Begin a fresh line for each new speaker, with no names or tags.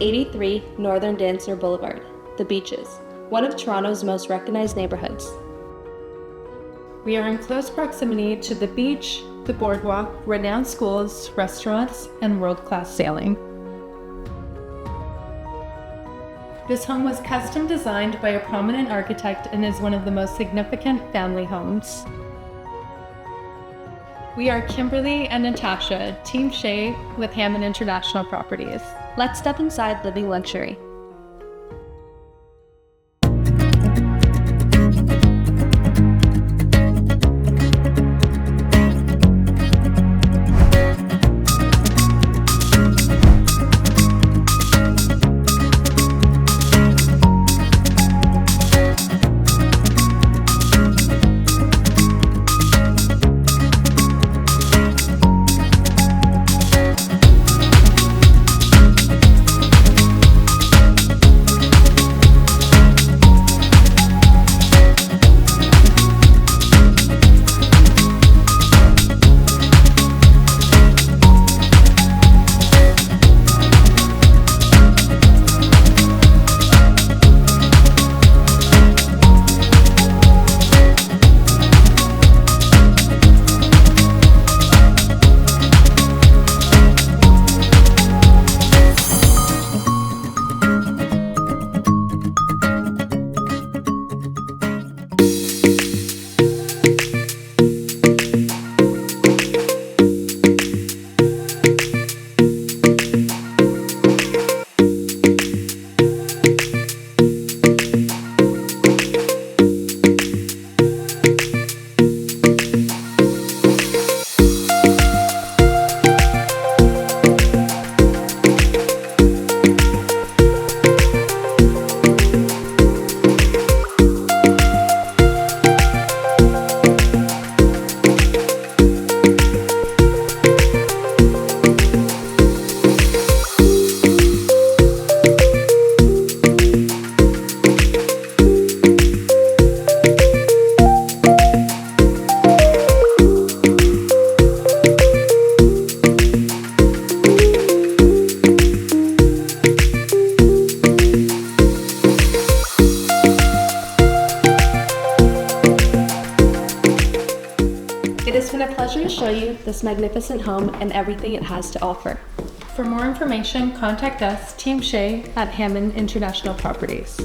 to 83 Northern Dancer Boulevard, The Beaches, one of Toronto's most recognized neighborhoods.
We are in close proximity to the beach, the boardwalk, renowned schools, restaurants, and world-class sailing. This home was custom designed by a prominent architect and is one of the most significant family homes. We are Kimberly and Natasha, Team Shea with Hammond International Properties.
Let's step inside living luxury. It has been a pleasure to show you this magnificent home and everything it has to offer.
For more information, contact us, Team Shea at Hammond International Properties.